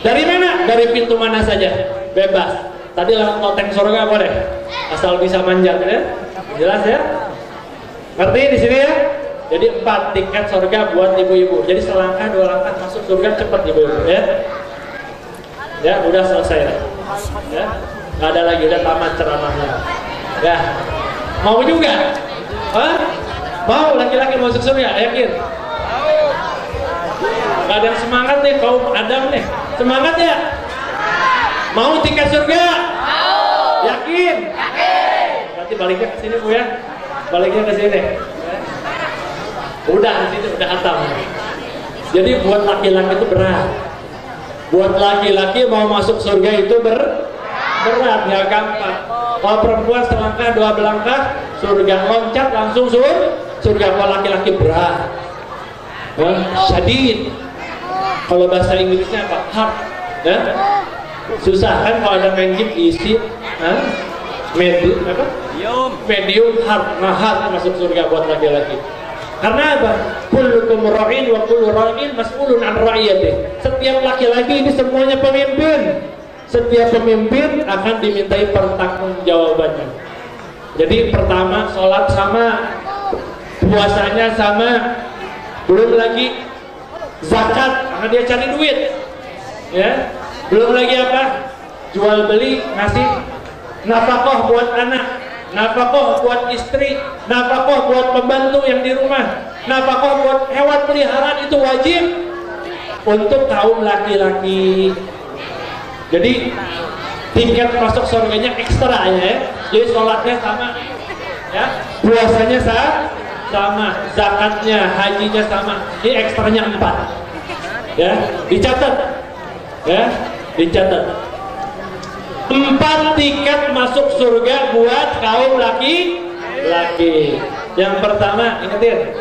Dari mana? Dari pintu mana saja, bebas. Tadi lewat loteng surga boleh, asal bisa manjat, ya. Jelas ya? Ngerti di sini ya? Jadi 4 tiket surga buat ibu-ibu. Jadi selangkah 2 langkah masuk surga cepat ibu-ibu, ya. Ya udah selesai, ya. Nggak ada lagi, udah tamat ceramahnya. Ya, mau juga? Hah? Mau laki-laki masuk surga, yakin? Gak ada yang semangat nih, kaum Adam nih. Semangat ya? Mau tiket surga? Mau. Yakin? Yakin. Berarti baliknya ke sini bu ya? Baliknya ke sini. Udah di sini udah hatam. Jadi buat laki-laki itu berat. Buat laki-laki mau masuk surga itu berat, nggak gampang. Kalau perempuan selangkah 2 langkah surga, loncat langsung surga. Kalau laki-laki berat, syadid. Kalau bahasa Inggrisnya apa? Hard, ya? Susah kan kalau ada main game isi, medium apa? Medium hard, hard masuk surga buat laki-laki. Karena apa? Kullukum ra'in wa kullu ra'in mas'ulun an ra'iyati. Setiap laki-laki ini semuanya pemimpin. Setiap pemimpin akan dimintai pertanggungjawabannya. Jadi pertama sholat sama, puasanya sama, belum lagi zakat karena dia cari duit, ya. Belum lagi apa? Jual beli, ngasih nafkah buat anak, nafkah buat istri, nafkah buat pembantu yang di rumah, nafkah buat hewan peliharaan, itu wajib untuk kaum laki-laki. Jadi tiket masuk surganya ekstra ya. Jadi sholatnya sama, ya, puasanya sama, zakatnya, hajinya sama. Ini ekstranya 4, ya, dicatat, ya, dicatat. 4 tiket masuk surga buat kaum laki-laki. Yang pertama, ingetin,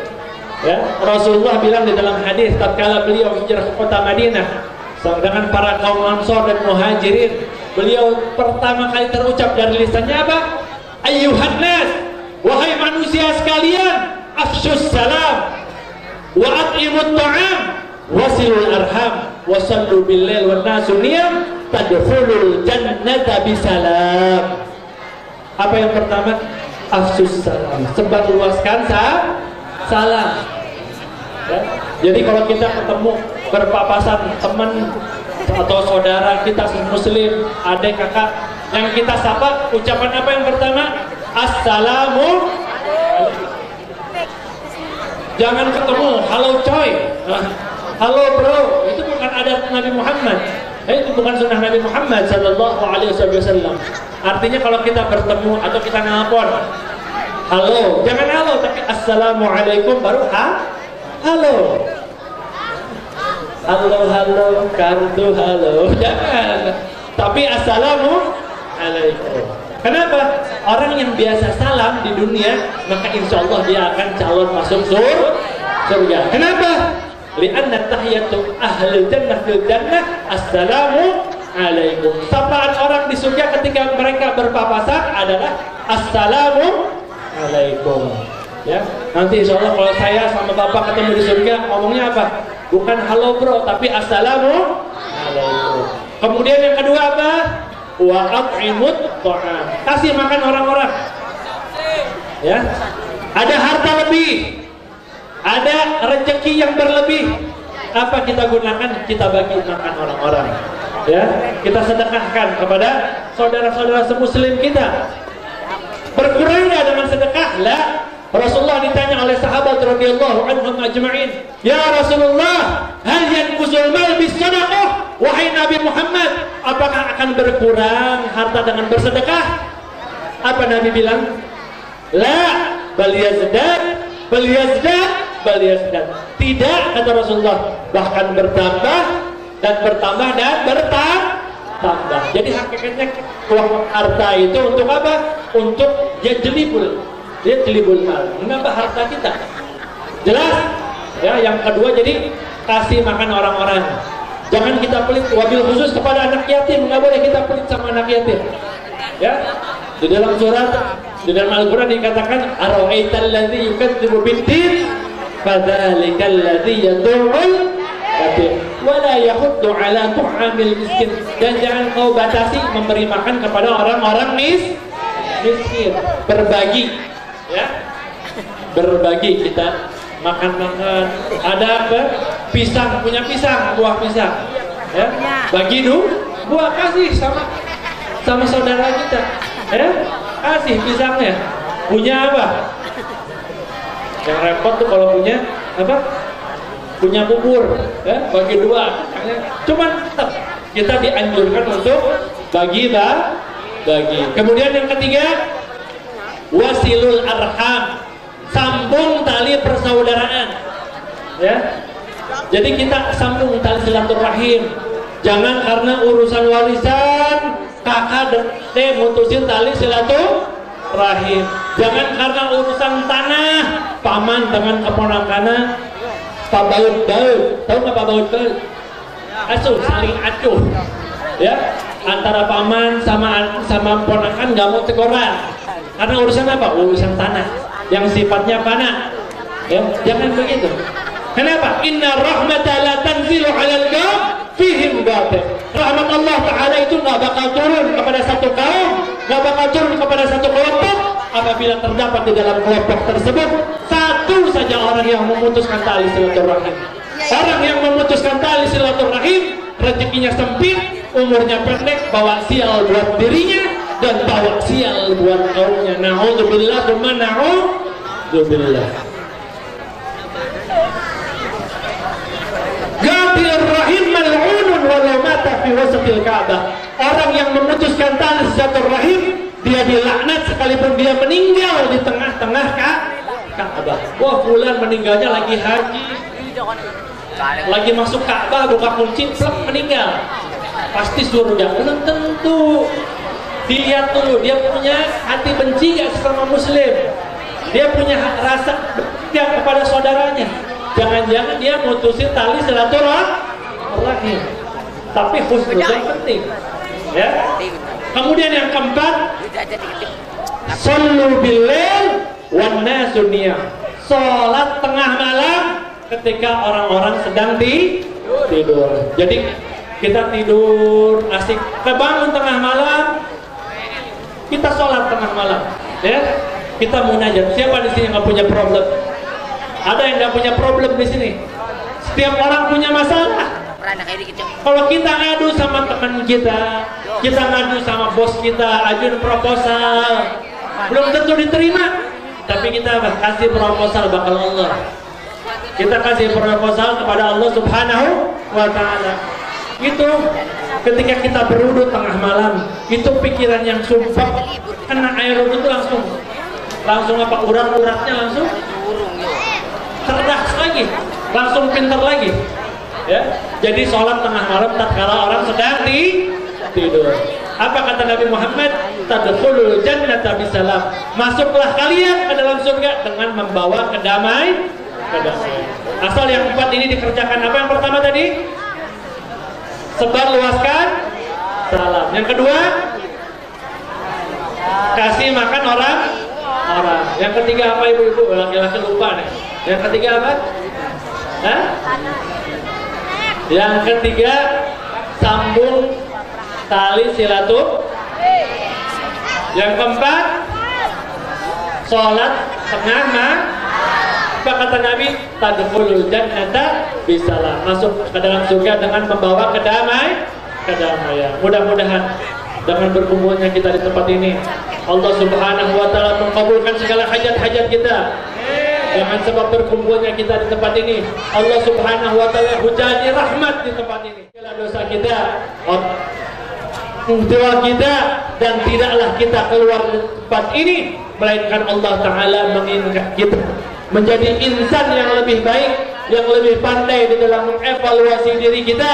ya, Rasulullah bilang di dalam hadis tatkala beliau hijrah ke kota Madinah dengan para kaum Ansor dan Muhajirin, beliau pertama kali terucap dari lisannya apa? Ayyuhan nas, wahai manusia sekalian, afsyus salam wa at'imut ta'am wasilul arham wasallu bil lail wan nasu niyam tadkhulul jannata bisalam. Apa yang pertama? Afsus salam, sebar luaskan salam. Ya. Jadi kalau kita ketemu berpapasan teman atau saudara kita muslim, adik kakak, yang kita sapa, ucapan apa yang pertama? Assalamu. Jangan ketemu, halo coy, halo bro, itu bukan adat Nabi Muhammad. Itu bukan sunnah Nabi Muhammad Sallallahu Alaihi Wasallam. Artinya kalau kita bertemu atau kita nelpon, halo, jangan halo, tapi assalamualaikum baru halo. Halo, kartu halo, jangan. Tapi assalamualaikum. Kenapa? Orang yang biasa salam di dunia, maka insya Allah dia akan calon masuk surga. Kenapa? Lianna tahiyatu ahlul jannah fil jannah assalamualaikum. Sapaan orang di surga ketika mereka berpapasan adalah assalamualaikum. Ya, nanti insya Allah kalau saya sama bapak ketemu di surga, ngomongnya apa? Bukan halo bro, tapi assalamualaikum. Kemudian yang kedua apa? Wa at'imut ta'am. Kasih makan orang-orang. Ya. Ada harta lebih. Ada rezeki yang berlebih. Apa kita gunakan? Kita bagi makan orang-orang. Ya, kita sedekahkan kepada saudara-saudara semuslim kita. Berkurang enggak dengan sedekah? La. Rasulullah ditanya oleh sahabat radhiyallahu anhum ajma'in, "Ya Rasulullah, hal yanqusul mal bis sadaqah?" Wahai Nabi Muhammad, apakah akan berkurang harta dengan bersedekah? Apa Nabi bilang? La, bal yazdad, bal yazdad, bal yazdad. Tidak, kata Rasulullah, bahkan bertambah dan bertambah dan bertambah. Jadi hakikatnya uang harta itu untuk apa? Untuk jelibul. Dia jelibul mal, menambah harta kita. Jelas? Ya, yang kedua jadi kasih makan orang-orang. Jangan kita pelit, wabil khusus kepada anak yatim, nggak boleh kita pelit sama anak yatim. Ya, di dalam surat, di dalam Al-Quran dikatakan, "Ara'aital ladzi yukadzibu bid-din, fadzalikal ladzi yad'ul yatim, wa la yahuddu 'ala tu'amil miskin." Dan jangan kau batasi memberi makan kepada orang-orang miskin. Berbagi. Ya, berbagi, kita makan-makan. Ada apa? Pisang, punya pisang, buah pisang. Ya, bagi buah, kasih sama saudara kita. Ya, kasih pisangnya. Punya apa? Yang repot tuh kalau punya apa? Punya bubur. Ya, bagi dua. Cuman tetap kita dianjurkan untuk bagi. Kemudian yang ketiga, wasilul arham, sambung tali persaudaraan. Ya, jadi kita sambung tali silaturahim. Jangan karena urusan warisan kakak dan mutusin tali silaturahim. Jangan karena urusan tanah paman dengan keponakannya Pak Baut. Tahu nggak Pak Baut? Asuh, saling acuh. Ya, antara paman sama ponakan nggak mau teguran. Karena urusan apa? Urusan tanah yang sifatnya fana. Ya, jangan begitu. Kenapa? Inna rahmata la tanzilu 'alal qaum fihim batil. Rahmat Allah Ta'ala itu nggak bakal turun kepada satu kaum, nggak bakal turun kepada satu kelompok apabila terdapat di dalam kelompok tersebut satu saja orang yang memutuskan tali silaturahim. Orang yang memutuskan tali silaturahim, rezekinya sempit, umurnya pendek, bawa sial buat dirinya dan bawa sial buat kaumnya. Na'udzubillah, tsumma na'udzubillah. Qadir rahim mal'unun walau mata fi wasatil Ka'bah. Orang yang memutuskan tali silaturahim, dia dilaknat sekalipun dia meninggal di tengah-tengah Ka'bah. Wah, fulan meninggalnya lagi haji, lagi masuk Ka'bah, buka kunci, plek, meninggal. Pasti surga. Belum tentu. Dilihat dulu, dia punya hati benci gak sama muslim, dia punya rasa benci kepada saudaranya. Jangan-jangan dia mutusin tali silaturahim. Tapi husnul yang penting. Ya. Kemudian yang keempat, shollu bil-lail wan nasu niyam. Salat tengah malam ketika orang-orang sedang tidur. Jadi kita tidur asik, kebangun tengah malam, Kita sholat tengah malam, ya. Kita munajat. Siapa di sini nggak punya problem? Ada yang nggak punya problem di sini? Setiap orang punya masalah. Kalau kita ngadu sama teman kita ngadu sama bos kita, ajuin proposal, belum tentu diterima. Tapi kita kasih proposal bakal Allah. Kita kasih proposal kepada Allah Subhanahu wa Ta'ala. Itu ketika kita berwudu tengah malam, itu pikiran yang sumpah kena air wudu itu langsung apa urat-uratnya langsung cerdas lagi, langsung pintar lagi. Ya, jadi sholat tengah malam tatkala orang sedang tidur. Apa kata Nabi Muhammad? Tadkhulul jannata bisalam. Masuklah kalian ke dalam surga dengan membawa kedamaian. Asal yang 4 ini dikerjakan. Apa yang pertama tadi? Sebar luaskan salam. Yang kedua, kasih makan orang. Yang ketiga apa ibu-ibu? Laki-laki lupa nih. Yang ketiga apa? Hah? Yang ketiga, sambung tali silaturahmi. Yang keempat, sholat tengah malam. Apa kata Nabi? Tadkhulul jannata bisalam. Masuk ke dalam surga dengan membawa kedamaian. Mudah-mudahan dengan berkumpulnya kita di tempat ini, Allah Subhanahu wa Ta'ala mengabulkan segala hajat-hajat kita. Dengan sebab berkumpulnya kita di tempat ini, Allah Subhanahu wa Ta'ala hujani rahmat di tempat ini. Segala dosa kita, doa kita, dan tidaklah kita keluar dari tempat ini melainkan Allah Ta'ala menginginkan kita menjadi insan yang lebih baik, yang lebih pandai di dalam mengevaluasi diri kita,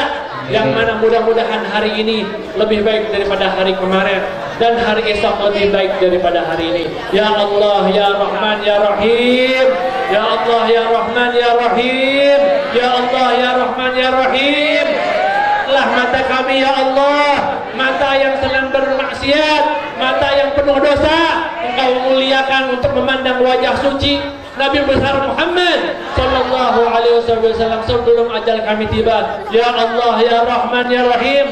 yang mana mudah-mudahan hari ini lebih baik daripada hari kemarin, dan hari esok lebih baik daripada hari ini. Ya Allah, Ya Rahman, Ya Rahim. Ya Allah, Ya Rahman, Ya Rahim. Ya Allah, Ya Rahman, Ya Rahim. Lah mata kami ya Allah, mata yang sedang bermaksiat, mata yang penuh dosa, Engkau muliakan untuk memandang wajah suci Nabi besar Muhammad sallallahu alaihi wasallam sebelum ajal kami tiba. Ya Allah, Ya Rahman, Ya Rahim,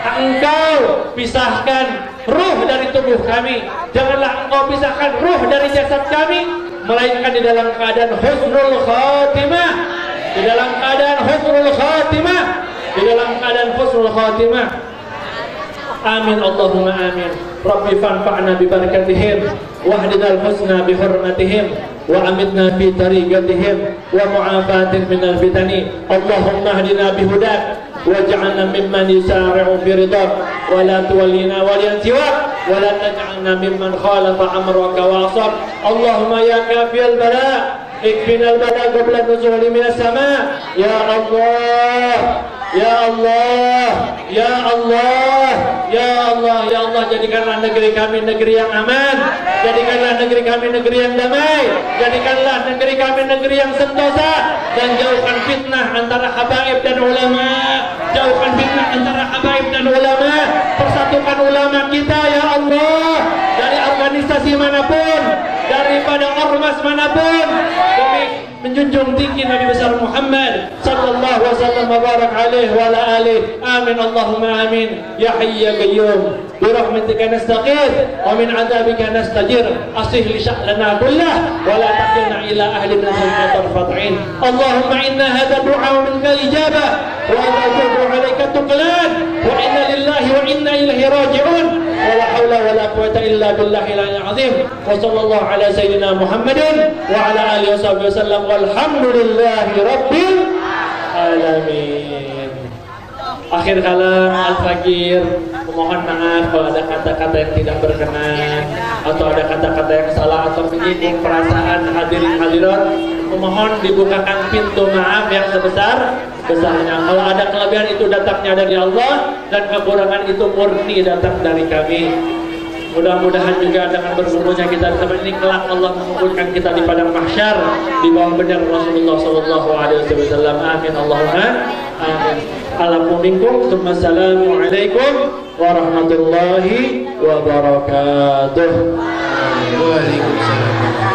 Engkau pisahkan ruh dari tubuh kami. Janganlah Engkau pisahkan ruh dari jasad kami, melainkan di dalam keadaan husnul khatimah. Di dalam keadaan husnul khatimah. Di dalam keadaan husnul khatimah. Amin Allahumma amin. Rabbi fanfa'na bi barakatihim wahdinal husna bi hurmatihim wa amitna fi tariqatihim wa mu'afatin minal fitani. Allahumma hdina bi hudak waj'alna mimman yusari'u fi ridak wa la tuwallina waliyan siwak wa la taj'alna mimman khalafa amraka wa asab. Allahumma ya kafiyal bala ikfinal bala qabla nuzuli minas sama. Ya Allah, Ya Allah, Ya Allah, Ya Allah, Ya Allah, jadikanlah negeri kami negeri yang aman, jadikanlah negeri kami negeri yang damai, jadikanlah negeri kami negeri yang sentosa, dan jauhkan fitnah antara habaib dan ulama, jauhkan fitnah antara habaib dan ulama, persatukan ulama kita ya Allah, dari organisasi manapun, daripada ormas manapun, demi menjunjung tinggi Nabi besar Muhammad sallallahu wasallam wa barak alaihi wa ala alihi. Amin Allahumma amin. Ya hayy ya qayyum bi rahmatika nastaghith wa min adabika nastajir. Aslih li sya'lana kullah wa la taqilna ila ahli nasrina tarfat'in. Allahumma inna hadha du'a minka ijabah wa a'udhu alayka tuqlan wa inna lillahi wa inna ilaihi raji'un. ولا حول ولا قوة إلا بالله العلي العظيم. وصلى الله على سيدنا محمد وعلى آله وصحبه وسلم والحمد لله رب العالمين. Akhir kalam Al-Fakir memohon maaf kalau ada kata-kata yang tidak berkenan atau ada kata-kata yang salah atau menyinggung perasaan hadirin hadirat. Memohon dibukakan pintu maaf yang sebesar-besarnya. Kalau ada kelebihan itu datangnya dari Allah, dan kekurangan itu murni datang dari kami. Mudah-mudahan juga dengan berkumpulnya kita di tempat ini, kelak Allah mengumpulkan kita di padang mahsyar di bawah bendera Rasulullah sallallahu alaihi wasallam. Amin Allahumma amin. Alaikum Assalamualaikum warahmatullahi wabarakatuh. Waalaikumsalam.